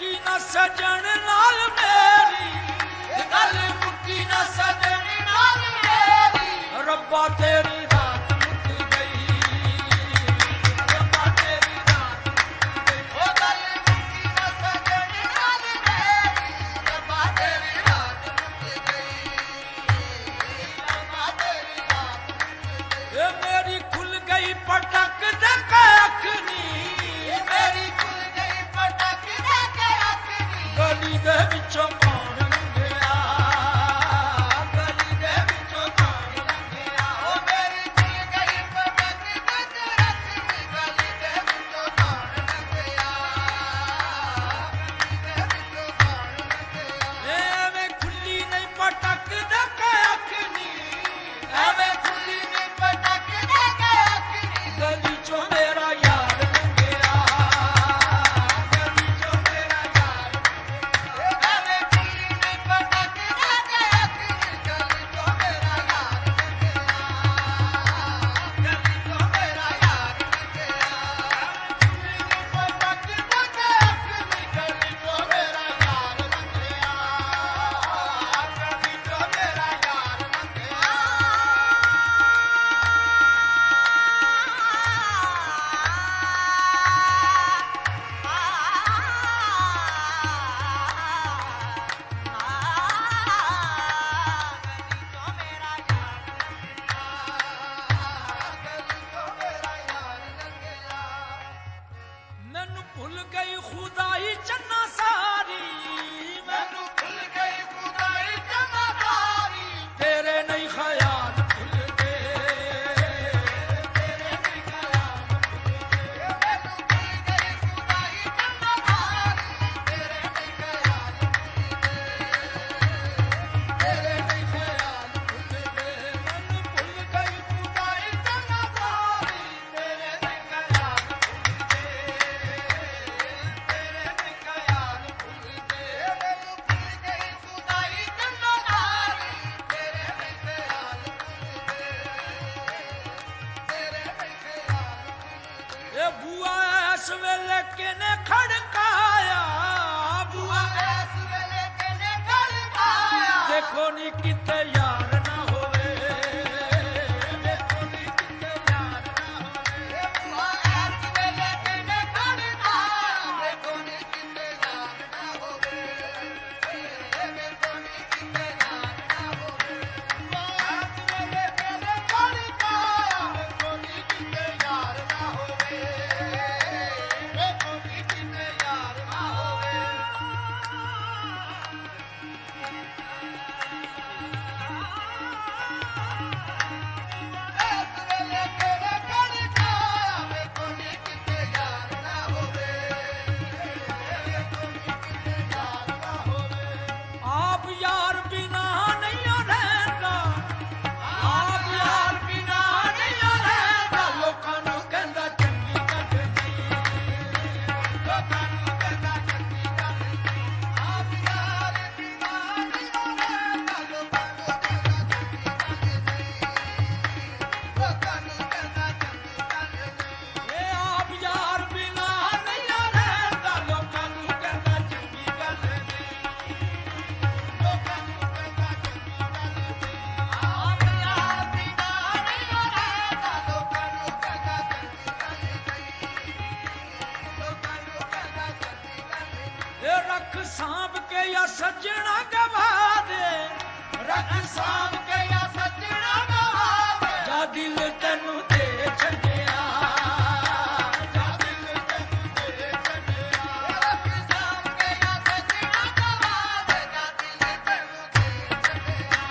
ਮੁੱਕੀ ਨਾ ਸਜਣ ਨਾਲ ਮੇਰੀ, ਗੱਲ ਮੁੱਕੀ ਨਾ ਸਜਣ ਨਾਲ ਮੇਰੀ, ਰੱਬਾ ਤੇਰੀ ਰਾਤ ਮੁੱਕ ਗਈ, ਰੱਬਾ ਤੇਰੀ ਰਾਤ ਮੁੱਕ ਗਈ। ਉਹ ਗੱਲ ਮੁੱਕੀ ਨਾ ਸਜਣ ਨਾਲ ਮੇਰੀ, ਰੱਬਾ ਤੇਰੀ ਰਾਤ ਮੁੱਕ ਗਈ, ਰੱਬਾ ਤੇਰੀ ਰਾਤ ਮੁੱਕ ਗਈ। ਇਹ ਮੇਰੀ ਖੁੱਲ ਗਈ ਪਟਕ ਦੇ ਅੱਖ ਨੀ, ਮੇਰੀ ਖੁੱਲ ਗਈ ਪਟਕ ਦੇ ਅੱਖ ਨੀ, ਗਲੀ ਦੇ ਵਿੱਚੋਂ ਕੌਣ ਲੰਘਿਆ, ਗਲੀ ਦੇ ਵਿੱਚੋਂ ਕੌਣ ਲੰਘਿਆ। ਉਹ ਮੇਰੀ ਖੁੱਲ ਗਈ ਪਟਕ ਦੇ ਅੱਖ ਨੀ, ਗਲੀ ਦੇ ਵਿੱਚੋਂ ਕੌਣ ਲੰਘਿਆ, ਗਲੀ ਦੇ ਵਿੱਚੋਂ ਕੌਣ ਲੰਘਿਆ। ਐਵੇਂ ਖੁੱਲੀ ਨਹੀਂ ਪਟਕ ਦੇ ਅੱਖ ਨੀ, ਐਵੇਂ ਖੁੱਲੀ ਨਹੀਂ ਪਟਕ ਦੇ ਅੱਖ ਨੀ, ਗਲੀ ਚੋਂ ਮੇਰਾ ਯਾਰ ਲੰਘਿਆ, ਗਲੀ ਚੋਂ ਮੇਰਾ ਯਾਰ ਲੰਘਿਆ। ਐਵੇਂ ਖੁੱਲੀ ਨਹੀਂ ਪਟਕ ਦੇ ਅੱਖ ਨੀ, ਗਲੀ ਚੋਂ ਮੇਰਾ ਯਾਰ ਲੰਘਿਆ, ਗਲੀ ਚੋਂ ਮੇਰਾ ਯਾਰ ਲੰਘਿਆ। ਖੁੱਲੀ ਨਹੀਂ ਪਟਕ ਦੇ ਅੱਖ ਨੀ, ਗਲੀ ਚੋਂ ਮੇਰਾ ਯਾਰ ਲੰਘਿਆ, ਗਲੀ ਚੋਂ ਮੇਰਾ ਯਾਰ ਲੰਘਿਆ। ਮੈਨੂੰ ਭੁੱਲ ਗਈ ਖੁਦਾਈ ਚੰਨਾ ਸਾਰੀ, ਮੈਨੂੰ ਭੁੱਲ ਗਈ ਖੁਦਾਈ ਚੰਨਾ ਸਾਰੀ, ਤੇਰੇ ਨਹੀਂ ਖਿਆਲ ਭੁੱਲਦੇ, ਤੇਰੇ ਨਹੀਂ ਖਿਆਲ ਭੁੱਲਦੇ। ਮੈਨੂੰ ਭੁੱਲ ਗਈ ਖੁਦਾਈ ਚੰਨਾ ਸਾਰੀ, ਤੇਰੇ ਨਹੀਂ ਖਿਆਲ ਭੁੱਲਦੇ, ਤੇਰੇ ਨਹੀਂ ਖਿਆਲ ਭੁੱਲਦੇ। ਮੈਨੂੰ ਭੁੱਲ ਗਈ ਖੁਦਾਈ ਚੰਨਾ ਸਾਰੀ, ਤੇਰੇ ਨਹੀਂ ਖਿਆਲ ਭੁੱਲਦੇ, ਤੇਰੇ ਨਹੀਂ ਖਿਆਲ ਭੁੱਲਦੇ। ਮੈਨੂੰ ਭੁੱਲ ਗਈ ਖੁਦਾਈ ਚੰਨਾ ਸਾਰੀ, ਤੇਰੇ ਨਹੀਂ ਖਿਆਲ ਭੁੱਲਦੇ, ਤੇਰੇ ਨਹੀਂ ਖਿਆਲ ਭੁੱਲਦੇ। ਇਹ ਬੂਆ ਇਸ ਵੇਲੇ ਕਿਨੇ ਖੜਕਾਇਆ, ਬੂਆ ਇਸ ਵੇਲੇ ਕਿਨੇ ਖੜਕਾਇਆ, ਦੇਖੋ ਨੀ ਕਿਤੇ ਯਾਰ ਨਾ ਹੋਵੇ, ਦੇਖੋ ਨੀ ਕਿਤੇ ਯਾਰ ਨਾ ਹੋਵੇ। ਬੂਆ ਇਸ ਵੇਲੇ ਕਿਨੇ ਖੜਕਾਇਆ, ਦੇਖੋ ਨੀ ਕਿਤੇ ਯਾਰ ਨਾ ਹੋਵੇ, ਦੇਖੋ ਨੀ ਕਿਤੇ ਯਾਰ ਨਾ ਹੋਵੇ। ਬੂਆ ਇਸ ਵੇਲੇ ਕਿਨੇ ਖੜਕਾਇਆ, ਦੇਖੋ ਨੀ ਕਿਤੇ ਯਾਰ ਨਾ ਹੋਵੇ, ਦੇਖੋ ਨੀ ਕਿਤੇ ਯਾਰ ਨਾ ਹੋਵੇ। ਇਸ ਵੇਲੇ ਕਿਨੇ ਖੜਕਾਇਆ, ਦੇਖੋ ਨੀ ਕਿਤੇ ਯਾਰ ਨਾ ਹੋਵੇ, ਦੇਖੋ ਨੀ ਕਿਤੇ ਯਾਰ ਨਾ ਹੋਵੇ। ਆਪ ਯਾਰ ਬਿਨਾ ਨਹੀਂ ਰਹਿੰਦਾ, ਆਪ ਯਾਰ ਬਿਨਾ ਨਹੀਂ ਰਹਿੰਦਾ, ਲੋਕਾਂ ਨੂੰ ਕਹਿੰਦਾ ਚੰਗੀ ਗੱਲ ਨਹੀਂ, ਲੋਕਾਂ ਨੂੰ ਕਹਿੰਦਾ ਚੰਗੀ ਗੱਲ ਨਹੀਂ। ਆਪ ਯਾਰ ਬਿਨਾ ਨਹੀਂ ਰਹਿੰਦਾ, ਲੋਕਾਂ ਨੂੰ ਕਹਿੰਦਾ ਚੰਗੀ ਗੱਲ ਨਹੀਂ, ਲੋਕਾਂ ਨੂੰ ਕਹਿੰਦਾ ਚੰਗੀ ਗੱਲ ਨਹੀਂ। ਇਹ ਆਪ ਯਾਰ ਬਿਨਾ ਨਹੀਂ ਰਹਿੰਦਾ, ਲੋਕਾਂ ਨੂੰ ਕਹਿੰਦਾ ਚੰਗੀ ਗੱਲ ਨਹੀਂ, ਲੋਕਾਂ ਨੂੰ ਕਹਿੰਦਾ ਚੰਗੀ ਗੱਲ ਨਹੀਂ। ਆਪ ਯਾਰ ਬਿਨਾ ਨਹੀਂ ਰਹਿੰਦਾ, ਲੋਕਾਂ ਨੂੰ ਕਹਿੰਦਾ ਚੰਗੀ ਗੱਲ ਨਹੀਂ, ਲੋਕਾਂ ਨੂੰ ਕਹਿੰਦਾ ਚੰਗੀ ਗੱਲ ਨਹੀਂ। ਇਹ ਰੱਖ ਸਾਂਭ ਕੇ ਜਾਂ ਸੱਜਣਾ ਗਵਾ ਦੇ, ਰੱਖ ਸਾਂਭ ਕੇ ਜਾਂ ਸੱਜਣਾ ਗਵਾ ਦੇ, ਜਾਂ ਦਿਲ ਤੈਨੂੰ ਦੇ ਛੱਡਿਆ, ਜਾਂ ਦਿਲ ਤੈਨੂੰ ਦੇ ਛੱਡਿਆ। ਰੱਖ ਸਾਂਭ ਕੇ ਜਾਂ ਸੱਜਣਾ ਗਵਾ ਦੇ, ਜਾਂ ਦਿਲ ਤੈਨੂੰ ਦੇ ਛੱਡਿਆ,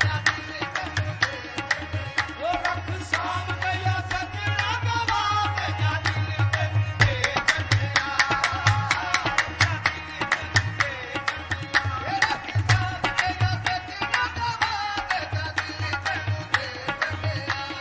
ਜਾਂ ਦਿਲ ਤੈਨੂੰ ਦੇ ਛੱਡਿਆ। ਉਹ ਰੱਖ ਸਾਂਭ ਕੇ ਜਾਂ ਸੱਜਣਾ ਗਵਾ ਦੇ, ਜਾਂ ਦਿਲ ਤੈਨੂੰ ਦੇ ਛੱਡਿਆ, ਜਾਂ ਦਿਲ ਤੈਨੂੰ ਦੇ ਛੱਡਿਆ। ਇਹ ਰੱਖ ਸਾਂਭ ਕੇ ਜਾਂ ਸੱਜਣਾ ਗਵਾ ਦੇ, ਜਾਂ ਦਿਲ ਤੈਨੂੰ ਦੇ ਛੱਡਿਆ।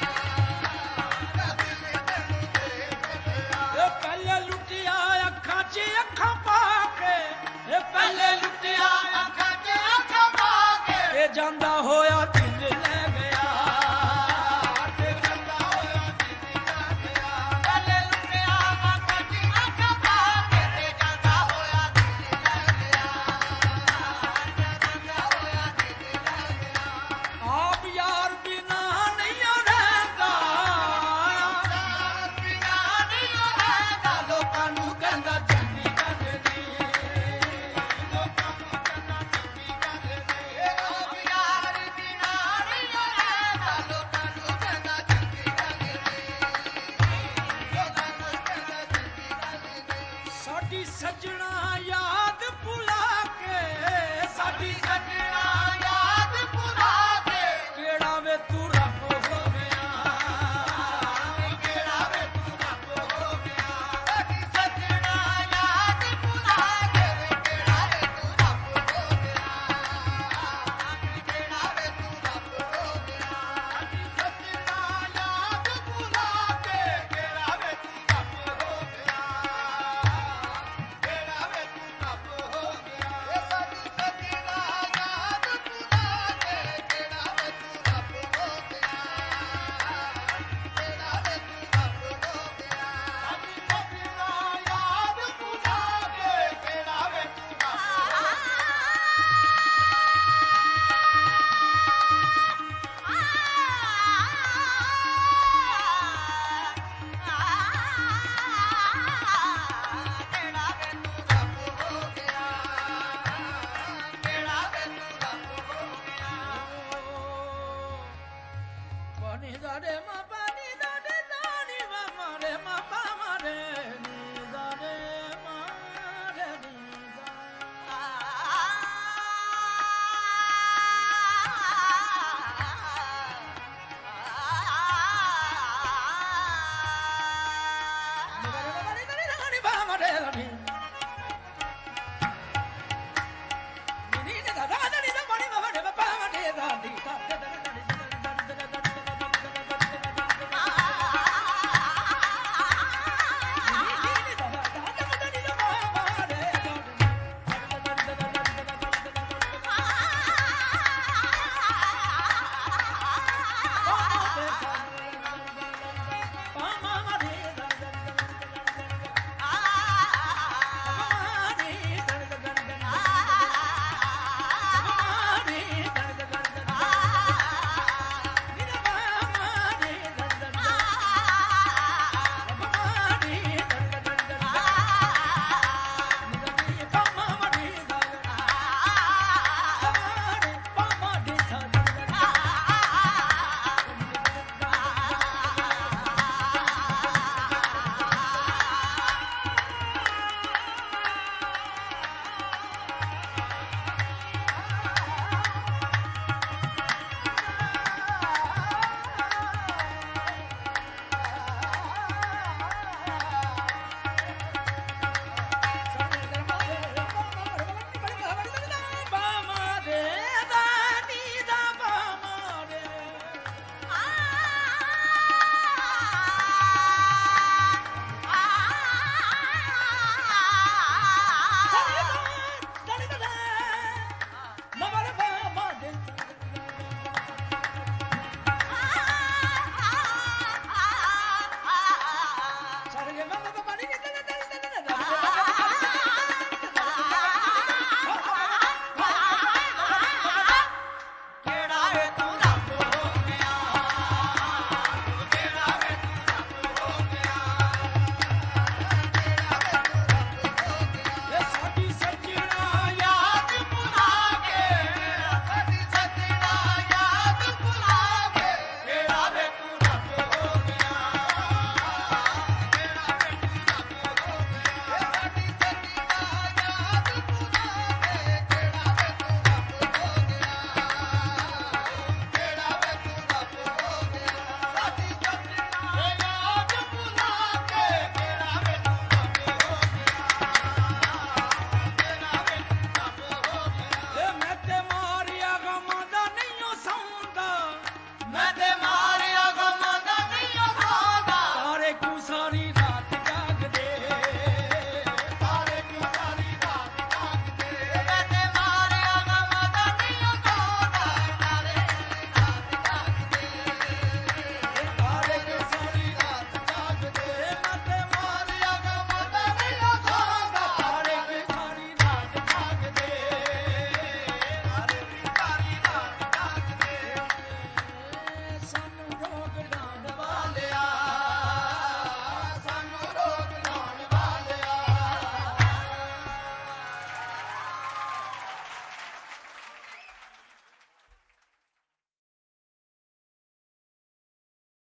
ਸਾਡੀ ਸੱਜਣਾ ਯਾਦ ਭੁਲਾ ਕੇ, ਸਾਡੀ ਸੱਜਣਾ